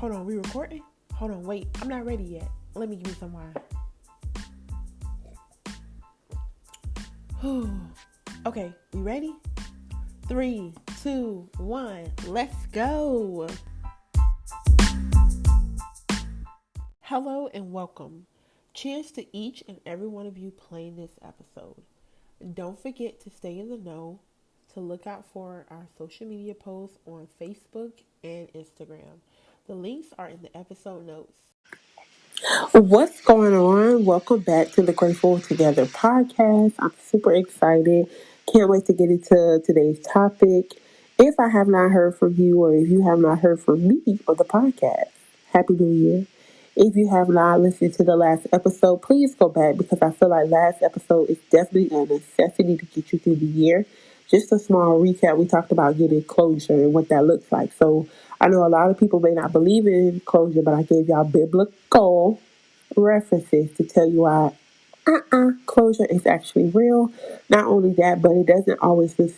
Hold on, we recording? Hold on, wait. I'm not ready yet. Let me give me some wine. Okay, we ready? 3, 2, 1, let's go. Hello and welcome. Cheers to each and every one of you playing this episode. Don't forget to stay in the know, to look out for our social media posts on Facebook and Instagram. The links are in the episode notes. What's going on? Welcome back to the Graceful Together podcast. I'm super excited. Can't wait to get into today's topic. If I have not heard from you or if you have not heard from me on the podcast, Happy New Year. If you have not listened to the last episode, please go back because I feel like last episode is definitely a necessity to get you through the year. Just a small recap, we talked about getting closure and what that looks like. So I know a lot of people may not believe in closure, but I gave y'all biblical references to tell you why closure is actually real. Not only that, but it doesn't always it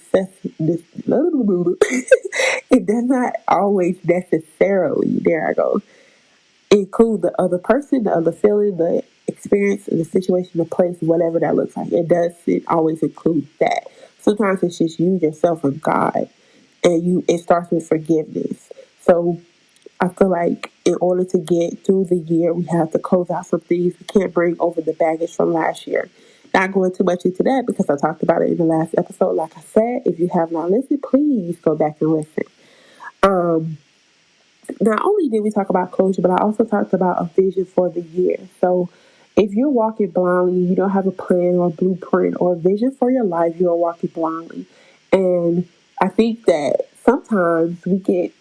does not always necessarily, there I go, include the other person, the other feeling, the experience, the situation, the place, whatever that looks like. It doesn't always include that. Sometimes it's just you, yourself, and God, and it starts with forgiveness. So I feel like in order to get through the year, we have to close out some things. We can't bring over the baggage from last year. Not going too much into that because I talked about it in the last episode. Like I said, if you have not listened, please go back and listen. Not only did we talk about closure, but I also talked about a vision for the year. So if you're walking blindly, you don't have a plan or a blueprint or a vision for your life, you're walking blindly. And I think that sometimes we get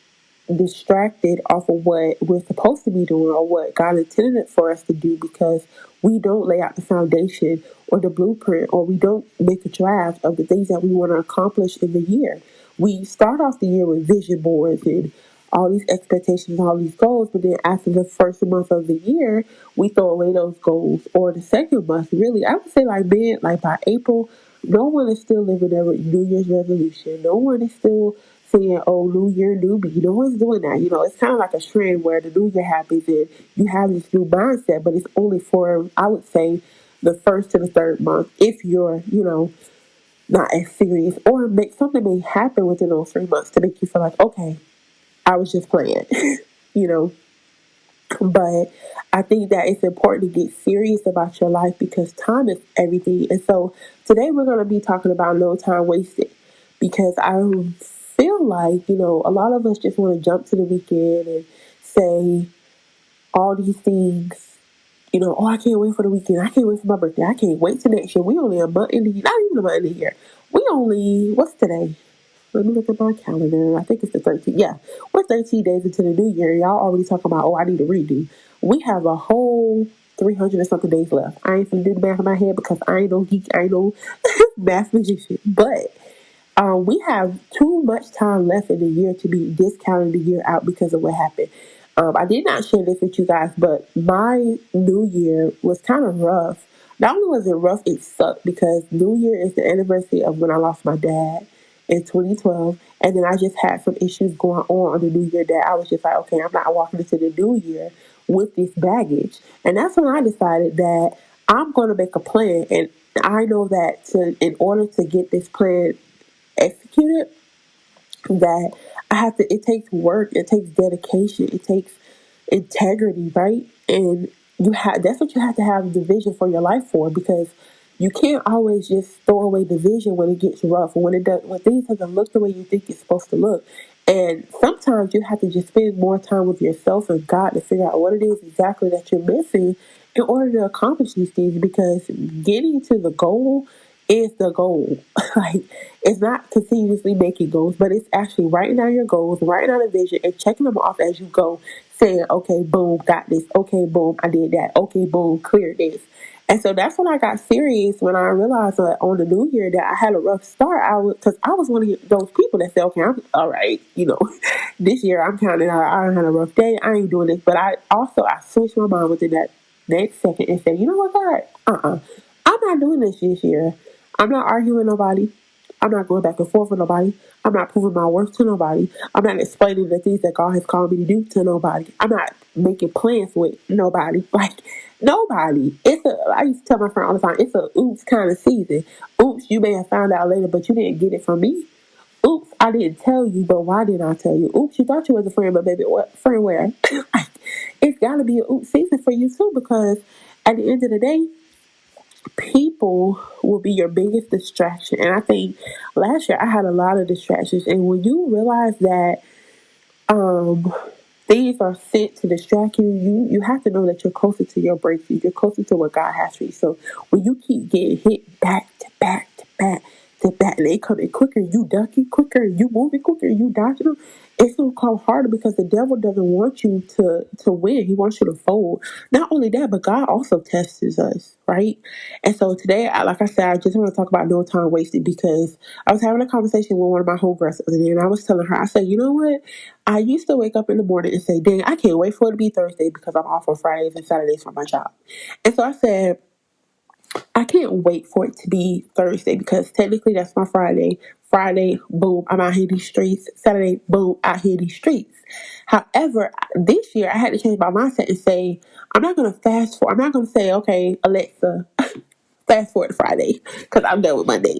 distracted off of what we're supposed to be doing or what God intended for us to do because we don't lay out the foundation or the blueprint or we don't make a draft of the things that we want to accomplish in the year. We start off the year with vision boards and all these expectations, all these goals, but then after the first month of the year, we throw away those goals. Or the second month, really, I would say like by April, no one is still living their New Year's resolution. No one is still saying, oh, New Year, new me. No one's doing that. It's kind of like a trend where the New Year happens and you have this new mindset, but it's only for, I would say, the first to the third month if you're, not as serious or something may happen within those 3 months to make you feel like, okay, I was just playing, you know. But I think that it's important to get serious about your life because time is everything. And so today we're going to be talking about no time wasted because I feel like, a lot of us just want to jump to the weekend and say all these things, oh, I can't wait for the weekend. I can't wait for my birthday. I can't wait till next year. We only a month in the year, not even a month in the year. We only, what's today? Let me look at my calendar. I think it's the 13th. Yeah, we're 13 days into the new year. Y'all already talking about, oh, I need to redo. We have a whole 300 and something days left. I ain't gonna do the math in my head because I ain't no geek. I ain't no math magician. But we have too much time left in the year to be discounting the year out because of what happened. I did not share this with you guys, but my new year was kind of rough. Not only was it rough, it sucked because New Year is the anniversary of when I lost my dad in 2012. And then I just had some issues going on the New Year that I was just like, okay, I'm not walking into the New Year with this baggage. And that's when I decided that I'm going to make a plan. And I know that in order to get this plan executed, that it takes work, it takes dedication, it takes integrity, right? And that's what you have to have the vision for your life for, because you can't always just throw away the vision when it gets rough, or when things doesn't look the way you think it's supposed to look. And sometimes you have to just spend more time with yourself and God to figure out what it is exactly that you're missing in order to accomplish these things, because getting to the goal is the goal. Like, it's not continuously making goals, but it's actually writing down your goals, writing down a vision, and checking them off as you go, saying, okay, boom, got this. Okay, boom, I did that. Okay, boom, cleared this. And so that's when I got serious, when I realized that on the new year that I had a rough start. Because I was one of those people that said, okay, I'm all right, this year I'm counting out, I had a rough day, I ain't doing this. But I switched my mind within that next second and said, you know what, God, I'm not doing this year. I'm not arguing with nobody. I'm not going back and forth with nobody. I'm not proving my worth to nobody. I'm not explaining the things that God has called me to do to nobody. I'm not making plans with nobody. Like, nobody. I used to tell my friend all the time, it's a oops kind of season. Oops, you may have found out later, but you didn't get it from me. Oops, I didn't tell you, but why didn't I tell you? Oops, you thought you was a friend, but baby, what friend where? Like, it's got to be an oops season for you too, because at the end of the day, people will be your biggest distraction. And I think last year I had a lot of distractions, and when you realize that um things are sent to distract you, you have to know that you're closer to your breakthrough. You're closer to what God has for you. So when you keep getting hit back to back to back to back, and they coming quicker, you ducking quicker, you moving quicker, you dodging them, it's gonna come harder, because the devil doesn't want you to win. He wants you to fold. Not only that, but God also tests us, right? And so today, like I said, I just want to talk about no time wasted, because I was having a conversation with one of my homegirls the other day, and I was telling her, I said, you know what? I used to wake up in the morning and say, dang, I can't wait for it to be Thursday, because I'm off on Fridays and Saturdays for my job. And so I said, I can't wait for it to be Thursday, because technically that's my Friday. Friday, boom, I'm out here these streets. Saturday, boom, out here these streets. However, this year I had to change my mindset and say, I'm not going to say, okay, Alexa, fast forward to Friday, because I'm done with Monday.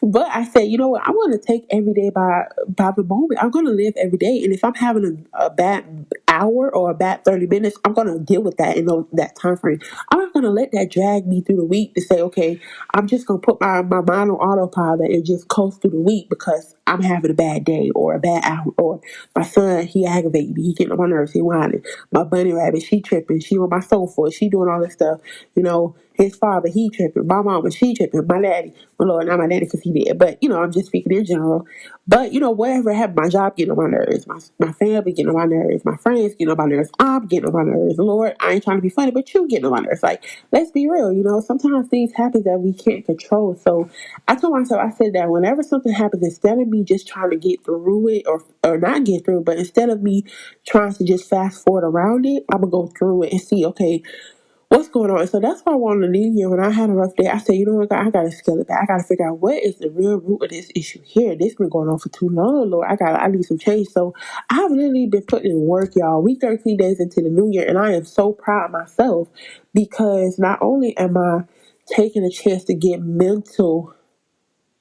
But I said, you know what? I'm going to take every day by the moment. I'm going to live every day. And if I'm having a bad hour or a bad 30 minutes, I'm going to deal with that in that time frame. I'm not going to let that drag me through the week to say, okay, I'm just going to put my mind on autopilot and just coast through the week because I'm having a bad day or a bad hour. Or my son, he aggravated me. He getting on my nerves. He whining. My bunny rabbit, she tripping. She on my sofa. She doing all this stuff. You know, his father, he tripping. My mama, she tripping. My daddy, well, Lord, not my daddy because he did. But, I'm just speaking in general. But, whatever happened, my job getting on my nerves. My family getting on my nerves. My friends getting on my nerves. I'm getting on my nerves. Lord, I ain't trying to be funny, but you getting on my nerves. Like, let's be real. Sometimes things happen that we can't control. So I told myself, I said that whenever something happens, instead of me just trying to get through it or not get through, but instead of me trying to just fast forward around it, I'm going to go through it and see, okay, what's going on? So that's why I wanted the new year. When I had a rough day, I said, you know what, God, I got to scale it back. I got to figure out what is the real root of this issue here. This been going on for too long, Lord. I need some change. So I've literally been putting in work, y'all. We 13 days into the new year, and I am so proud of myself, because not only am I taking a chance to get mental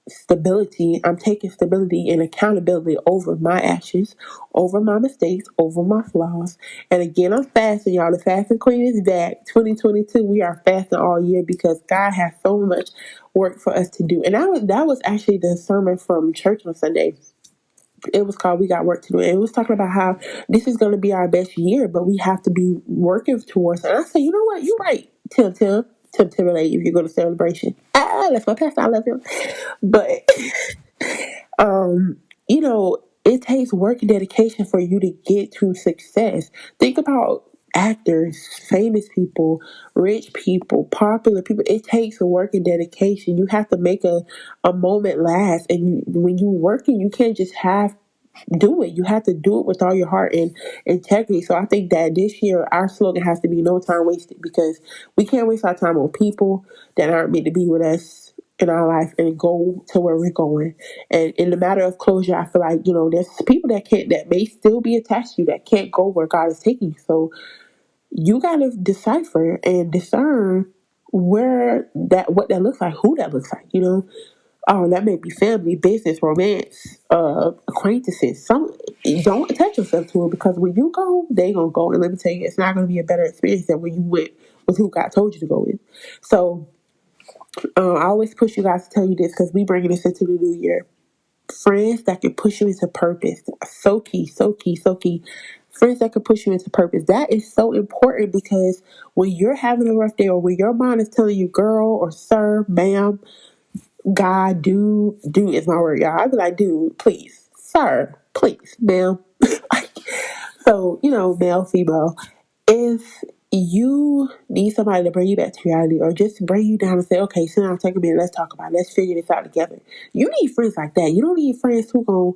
stability, I'm taking stability and accountability over my actions, over my mistakes, over my flaws. And again, I'm fasting, y'all. The fasting queen is back. 2022, we are fasting all year because God has so much work for us to do. And that was actually the sermon from church on Sunday. It was called "We Got Work to Do," and it was talking about how this is going to be our best year, but we have to be working towards it. And I said, you know what, you're right, Tim Timberlake. If you go to Celebration, that's my pastor. I love him, but um, it takes work and dedication for you to get to success. Think about actors, famous people, rich people, popular people. It takes work and dedication. You have to make a moment last. And when you're working, you can't just do it. You have to do it with all your heart and integrity. So I think that this year our slogan has to be no time wasted, because we can't waste our time on people that aren't meant to be with us in our life and go to where we're going. And in the matter of closure, I feel like, there's people that may still be attached to you that can't go where God is taking you. So you gotta decipher and discern what that looks like, who that looks like, that may be family, business, romance, acquaintances. Some don't attach yourself to it, because when you go, they gonna go. And let me tell you, it's not gonna be a better experience than when you went with who God told you to go with. So I always push you guys to tell you this, because we bringing this into the new year. Friends that can push you into purpose. So key, so key, so key. Friends that can push you into purpose. That is so important, because when you're having a rough day, or when your mind is telling you, girl or sir, ma'am, God, dude is my word, y'all. I'd be like, dude, please, sir, please, ma'am. So, male, female, if you need somebody to bring you back to reality, or just bring you down and say, okay, sit down, take a minute, let's talk about it, let's figure this out together. You need friends like that. You don't need friends who gonna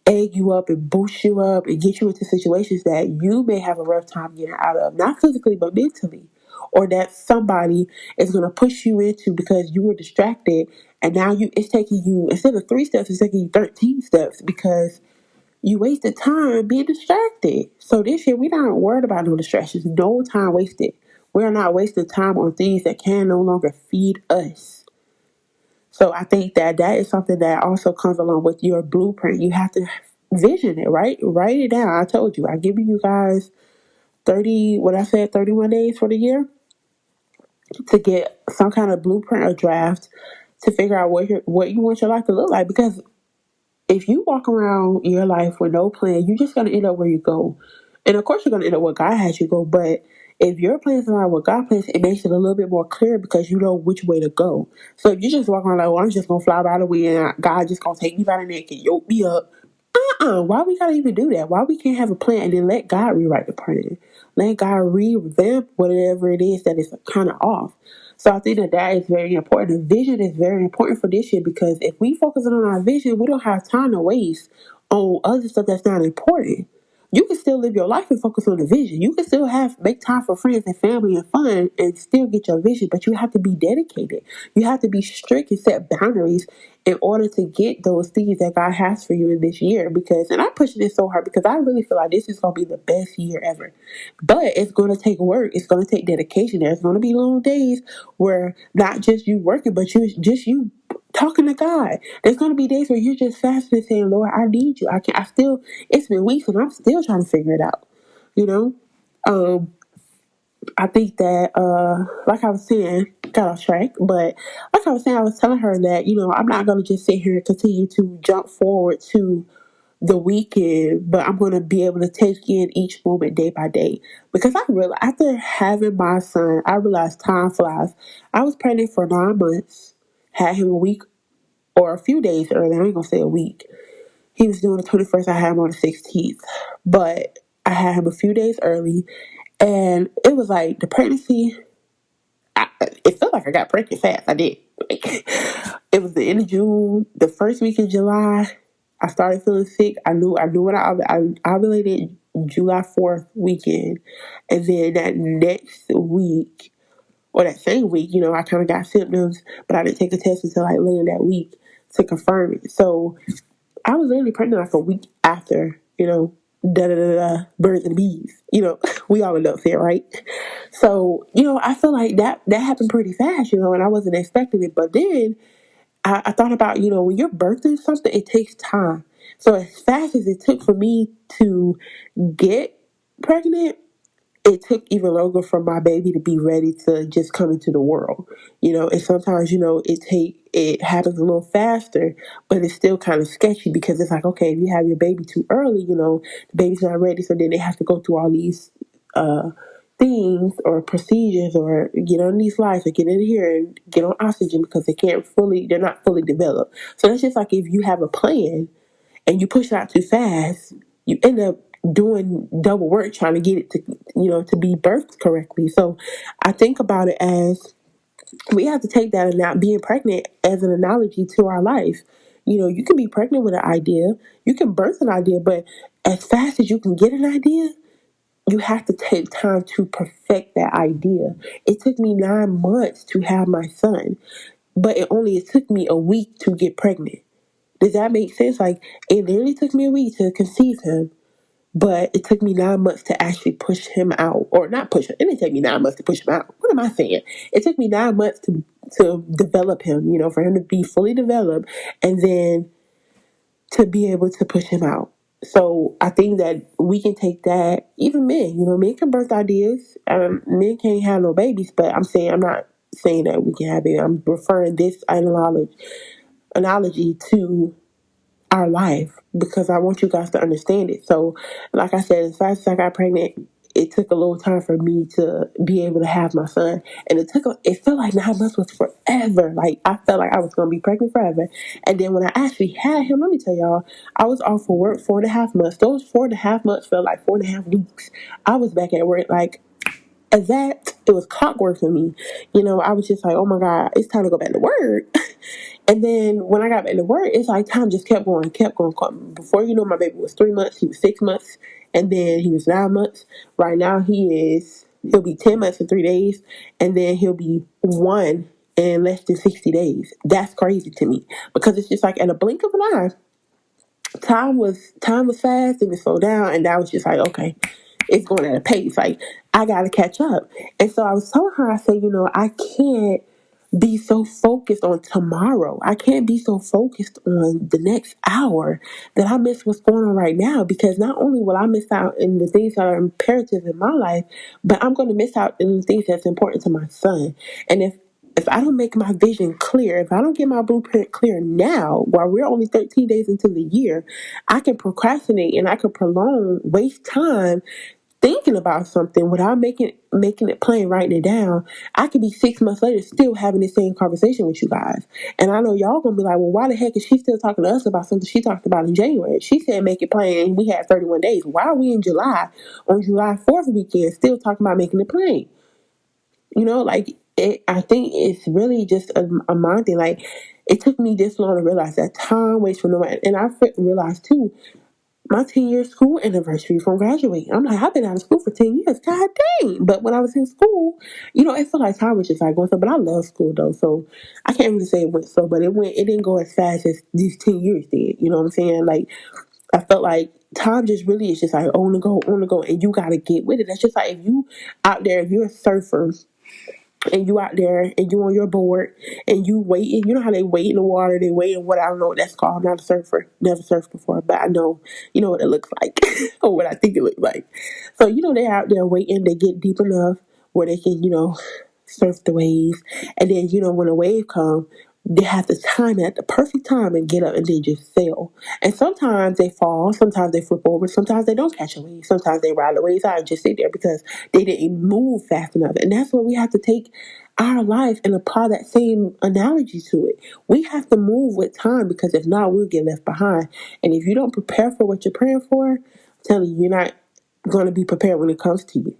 egg you up and boost you up and get you into situations that you may have a rough time getting out of, not physically, but mentally. Or that somebody is going to push you into because you were distracted And now it's taking you, instead of 3 steps, it's taking you 13 steps because you wasted time being distracted. So this year, we're not worried about no distractions. No time wasted. We're not wasting time on things that can no longer feed us. So I think that is something that also comes along with your blueprint. You have to vision it, right? Write it down. I told you, I give you guys 30, what I said, 31 days for the year to get some kind of blueprint or draft to figure out what you want your life to look like. Because if you walk around your life with no plan, you're just going to end up where you go. And of course, you're going to end up where God has you go. But if your plans align with God plans, it makes it a little bit more clear because you know which way to go. So if you just walk around like, well, I'm just going to fly by the wind, and God just going to take me by the neck and yoke me up. Why we gotta even do that? Why we can't have a plan and then let God rewrite the plan? Let God revamp whatever it is that is kind of off. So I think that is very important. The vision is very important for this year because if we focus on our vision, we don't have time to waste on other stuff that's not important. You can still live your life and focus on the vision. You can still make time for friends and family and fun and still get your vision, but you have to be dedicated. You have to be strict and set boundaries in order to get those things that God has for you in this year. Because, and I'm pushing this so hard because I really feel like this is going to be the best year ever. But it's going to take work. It's going to take dedication. There's going to be long days where not just you working, but you talking to God. There's going to be days where you're just fasting and saying, Lord, I need you. It's been weeks and I'm still trying to figure it out. You know? I think that, like I was saying, got off track, but like I was saying, I was telling her that, I'm not going to just sit here and continue to jump forward to the weekend, but I'm going to be able to take in each moment day by day. Because I realized after having my son, I realized time flies. I was pregnant for 9 months, had him a week or a few days early. I ain't going to say a week. He was doing the 21st. I had him on the 16th, but I had him a few days early. And it was like the pregnancy, it felt like I got pregnant fast. I did. It was the end of June, the first week of July. I started feeling sick. I knew when I ovulated July 4th weekend. And then that next week, or that same week, I kind of got symptoms, but I didn't take a test until like later that week to confirm it. So I was literally pregnant like a week after, da da da da, birds and bees. We all know it, right? So, I feel like that happened pretty fast, and I wasn't expecting it. But then I thought about, when you're birthing something, it takes time. So as fast as it took for me to get pregnant, it took even longer for my baby to be ready to just come into the world. And sometimes, it happens a little faster, but it's still kind of sketchy because it's like, okay, if you have your baby too early, the baby's not ready. So then they have to go through all these things or procedures or get on these lights or get in here and get on oxygen because they're not fully developed. So that's just like if you have a plan and you push it out too fast, you end up doing double work trying to get it to be birthed correctly. So I think about it as we have to take that and not being pregnant as an analogy to our life. You can be pregnant with an idea, you can birth an idea, but as fast as you can get an idea, you have to take time to perfect that idea. It took me 9 months to have my son, but it took me a week to get pregnant. Does that make sense? Like, it literally took me a week to conceive him, but it took me 9 months to actually push him out. Or not push him. It didn't take me 9 months to push him out. What am I saying? It took me 9 months to develop him, for him to be fully developed and then to be able to push him out. So I think that we can take that, even men, men can birth ideas. Men can't have no babies, but I'm not saying that we can have it. I'm referring this analogy to our life because I want you guys to understand it. So, like I said, as fast as I got pregnant, it took a little time for me to be able to have my son, and it felt like 9 months was forever. Like I felt like I was gonna be pregnant forever. And then when I actually had him, let me tell y'all, I was off for work 4.5 months. Those 4.5 months felt like 4.5 weeks. I was back at work like as that it was clockwork for me. I was just like, oh my God, it's time to go back to work. And then when I got back to work, it's like time just kept going, kept going. Before my baby was 3 months, he was 6 months, and then he was 9 months. Right now he'll be 10 months in 3 days, and then he'll be one in less than 60 days. That's crazy to me because it's just like at a blink of an eye, time was fast and it slowed down, and that was just like, okay, it's going at a pace. Like I gotta catch up. And so I was telling her, I said, I can't be so focused on tomorrow. I can't be so focused on the next hour that I miss what's going on right now, because not only will I miss out in the things that are imperative in my life, but I'm going to miss out in the things that's important to my son. And if I don't make my vision clear, if I don't get my blueprint clear now, while we're only 13 days into the year, I can procrastinate and I can prolong, waste time thinking about something without making it plain, writing it down. I could be 6 months later still having the same conversation with you guys. And I know y'all gonna be like, well, why the heck is she still talking to us about something she talked about in January? She said make it plain and we had 31 days. Why are we in July, on July 4th weekend, still talking about making it plain? Like I think it's really just a mind thing. Like it took me this long to realize that time waits for no one. And I realized too, my 10-year school anniversary from graduating. I'm like, I've been out of school for 10 years. God dang. But when I was in school, it felt like time was just like going slow. But I love school though. So I can't really say it went slow, but it didn't go as fast as these 10 years did. You know what I'm saying? Like I felt like time just really is just like on the go, and you gotta get with it. That's just like if you out there, if you're a surfer and you out there and you on your board and you waiting. You know how they wait in the water, they wait in what I don't know what that's called. I'm not a surfer, never surfed before, but I know what it looks like or what I think it looks like. So they're out there waiting, they get deep enough where they can surf the waves, and then when a wave comes, they have to time it at the perfect time and get up and they just sail. And sometimes they fall, sometimes they flip over, sometimes they don't catch a wave, sometimes they ride the waves out and just sit there because they didn't move fast enough. And that's where we have to take our life and apply that same analogy to it. We have to move with time, because if not, we'll get left behind. And if you don't prepare for what you're praying for, I'm telling you, you're not going to be prepared when it comes to you.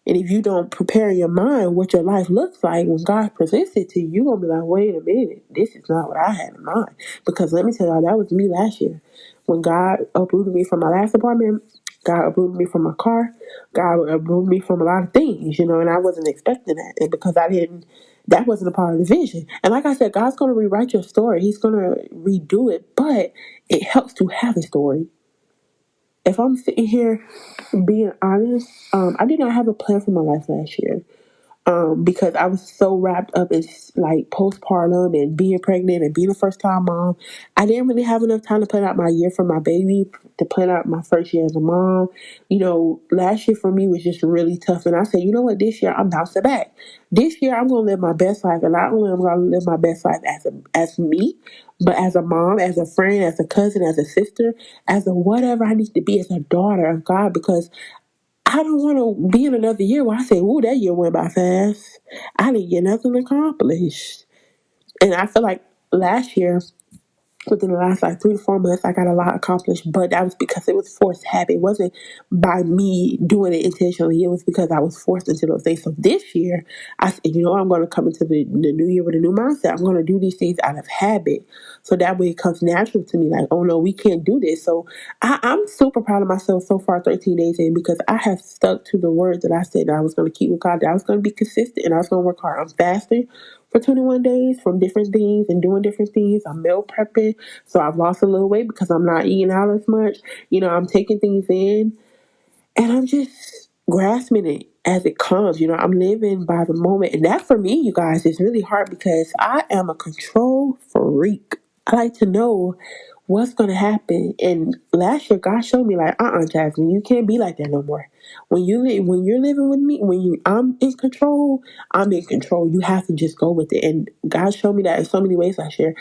And if you don't prepare your mind what your life looks like when God presents it to you, you're going to be like, wait a minute, this is not what I had in mind. Because let me tell y'all, that was me last year. When God uprooted me from my last apartment, God uprooted me from my car, God uprooted me from a lot of things, and I wasn't expecting that. And because that wasn't a part of the vision. And like I said, God's going to rewrite your story. He's going to redo it, but it helps to have a story. If I'm sitting here being honest, I did not have a plan for my life last year. Because I was so wrapped up in like postpartum and being pregnant and being a first time mom. I didn't really have enough time to plan out my year for my baby, to plan out my first year as a mom. Last year for me was just really tough. And I said, you know what, this year I'm bouncing back. This year I'm going to live my best life. And not only am I going to live my best life as me, but as a mom, as a friend, as a cousin, as a sister, as a whatever I need to be, as a daughter of God, because I don't want to be in another year where I say, "Ooh, that year went by fast. I didn't get nothing accomplished." And I feel like last year, within the last like 3 to 4 months, I got a lot accomplished, but that was because it was forced habit. It wasn't by me doing it intentionally. It was because I was forced into those things. So this year, I said, I'm going to come into the new year with a new mindset. I'm going to do these things out of habit. So that way it comes natural to me. Like, oh no, we can't do this. So I'm super proud of myself so far, 13 days in, because I have stuck to the word that I said that I was going to keep with God, that I was going to be consistent and I was going to work hard. I'm fasting for 21 days from different things and doing different things. I'm meal prepping. So I've lost a little weight because I'm not eating out as much. I'm taking things in and I'm just grasping it as it comes. I'm living by the moment. And that for me, you guys, is really hard because I am a control freak. I like to know what's going to happen. And last year, God showed me like, Jasmine, you can't be like that no more. When you're living with me, I'm in control, I'm in control. You have to just go with it. And God showed me that in so many ways last year.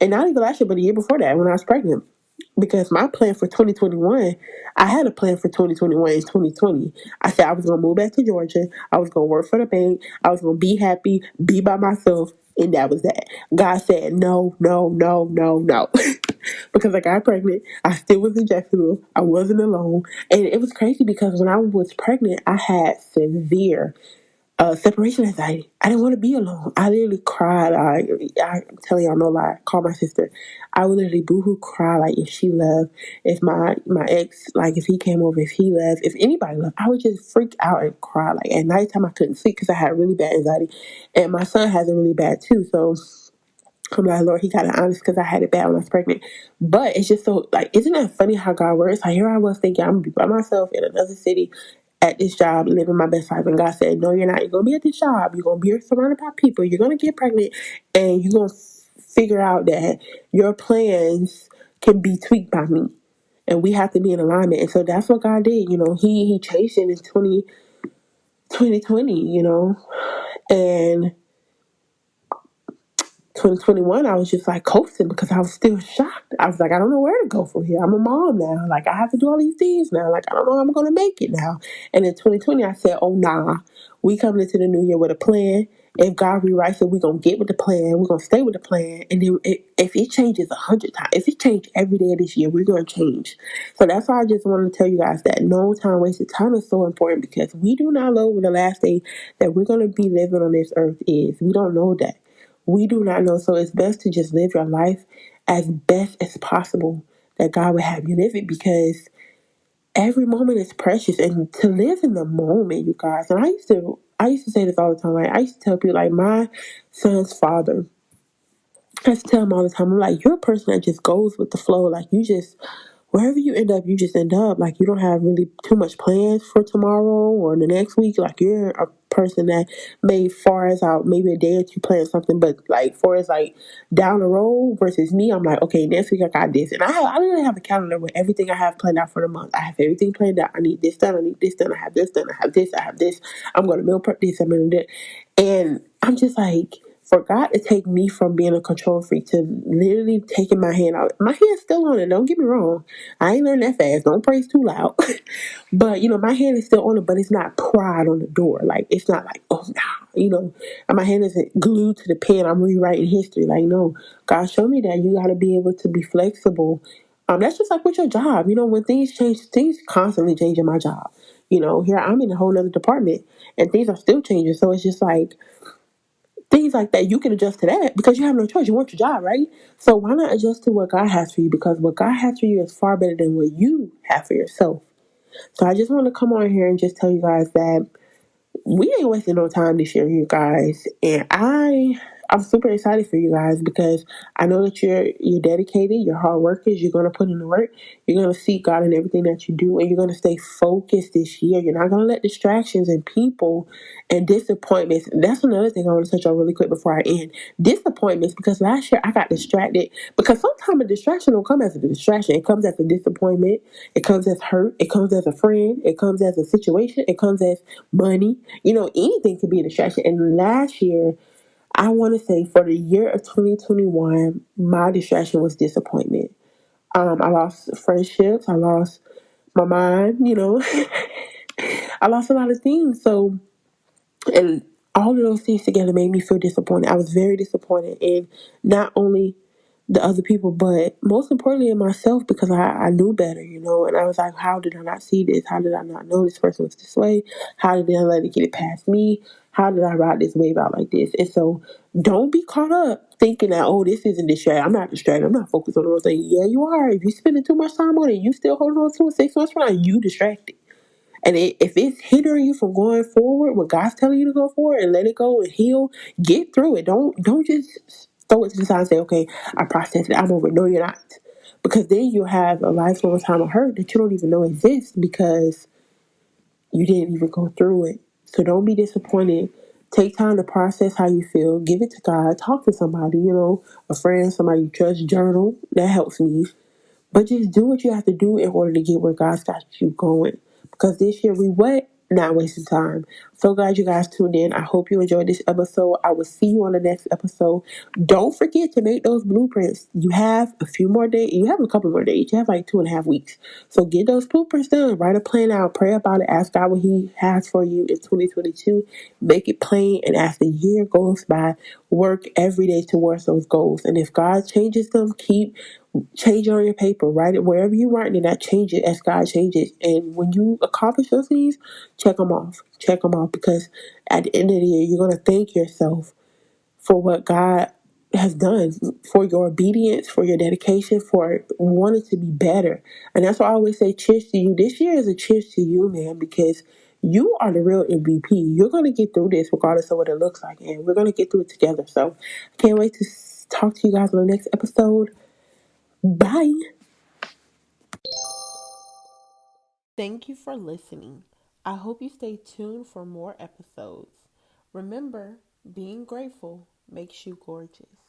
And not even last year, but the year before that when I was pregnant. Because my plan for 2021, I had a plan for 2021 and 2020. I said I was going to move back to Georgia. I was going to work for the bank. I was going to be happy, be by myself. And that was that. God said, no, no, no, no, no. Because I got pregnant. I still was in Jacksonville. I wasn't alone. And it was crazy because when I was pregnant, I had severe separation anxiety. I didn't want to be alone. I literally cried. I'm telling y'all no lie. Call my sister. I would literally boohoo cry like if she left, if my ex, like if he came over, if he left, if anybody left, I would just freak out and cry. Like at nighttime I couldn't sleep because I had really bad anxiety, and my son has it really bad too. So I'm like, Lord, he got it honest because I had it bad when I was pregnant. But it's just so, like, isn't that funny how God works? Like, here I was thinking I'm going to be by myself in another city at this job, living my best life. And God said, no, you're not. You're going to be at this job. You're going to be surrounded by people. You're going to get pregnant. And you're going to figure out that your plans can be tweaked by me. And we have to be in alignment. And so that's what God did. You know, he changed it in 2020, you know. And 2021, I was just like coasting because I was still shocked. I was like, I don't know where to go from here. I'm a mom now. Like, I have to do all these things now. Like, I don't know how I'm going to make it now. And in 2020, I said, oh, nah. We coming into the new year with a plan. If God rewrites it, we're going to get with the plan. We're going to stay with the plan. And then if it changes 100 times, if it changes every day of this year, we're going to change. So that's why I just wanted to tell you guys that no time wasted. Time is so important because we do not know when the last day that we're going to be living on this earth is. We don't know that. We do not know. So it's best to just live your life as best as possible that God would have you live it, because every moment is precious, and to live in the moment, you guys. And I used to say this all the time. Like, I used to tell people, like, my son's father, I used to tell him all the time, I'm like, you're a person that just goes with the flow. Like, you just, wherever you end up, you just end up. Like, you don't have really too much plans for tomorrow or the next week. Like, you're a person that may far as out maybe a day or two plan something, but like far as like down the road versus me, I'm like, okay, next week I got this. And I literally have a calendar with everything I have planned out for the month. I have everything planned out. I need this done, I need this done, I have this done, I have this, I have this. I'm gonna meal prep this, I'm gonna do that. And I'm just like, for God to take me from being a control freak to literally taking my hand out. My hand's still on it, don't get me wrong. I ain't learned that fast. Don't praise too loud. But, you know, my hand is still on it, but it's not pried on the door. Like, it's not like, oh, nah, you know, and my hand isn't glued to the pen. I'm rewriting history. Like, no, God showed me that you got to be able to be flexible. That's just like with your job. You know, when things change, things constantly change in my job. You know, here I'm in a whole other department and things are still changing. So it's just like, things like that, you can adjust to that because you have no choice. You want your job, right? So why not adjust to what God has for you? Because what God has for you is far better than what you have for yourself. So I just want to come on here and just tell you guys that we ain't wasting no time this year, you guys. And I'm super excited for you guys because I know that you're dedicated, you're hard workers, you're gonna put in the work, you're gonna seek God in everything that you do, and you're gonna stay focused this year. You're not gonna let distractions and people and disappointments. That's another thing I want to touch on really quick before I end. Disappointments, because last year I got distracted because sometimes a distraction don't come as a distraction. It comes as a disappointment, it comes as hurt, it comes as a friend, it comes as a situation, it comes as money. You know, anything could be a distraction. And last year, I want to say for the year of 2021, my distraction was disappointment. I lost friendships. I lost my mind, you know. I lost a lot of things. So, and all of those things together made me feel disappointed. I was very disappointed in not only the other people, but most importantly in myself, because I knew better, you know. And I was like, how did I not see this? How did I not know this person was this way? How did I let it get it past me? How did I ride this wave out like this? And so don't be caught up thinking that, oh, this isn't distracted. I'm not distracted. I'm not focused on the wrong thing. Yeah, you are. If you're spending too much time on it, you still holding on to it 6 months from now, you distracted. And if it's hindering you from going forward, what God's telling you to go forward, and let it go and heal, get through it. Don't just throw it to the side and say, okay, I processed it, I'm over it. No, you're not. Because then you have a lifelong time of hurt that you don't even know exists because you didn't even go through it. So don't be disappointed. Take time to process how you feel. Give it to God. Talk to somebody, you know, a friend, somebody you trust. Journal. That helps me. But just do what you have to do in order to get where God's got you going. Because this year we what? Not wasting time. So glad you guys tuned in. I hope you enjoyed this episode. I will see you on the next episode. Don't forget to make those blueprints. You have a few more days. You have a couple more days. You have like 2.5 weeks. So get those blueprints done. Write a plan out. Pray about it. Ask God what He has for you in 2022. Make it plain. And as the year goes by, work every day towards those goals. And if God changes them, keep change it on your paper, write it wherever you're writing it at, change it as God changes. And when you accomplish those things, check them off. Check them off, because at the end of the year, you're going to thank yourself for what God has done, for your obedience, for your dedication, for wanting to be better. And that's why I always say cheers to you. This year is a cheers to you, man, because you are the real MVP. You're going to get through this regardless of what it looks like, and we're going to get through it together. So I can't wait to talk to you guys on the next episode. Bye. Thank you for listening. I hope you stay tuned for more episodes. Remember, being grateful makes you gorgeous.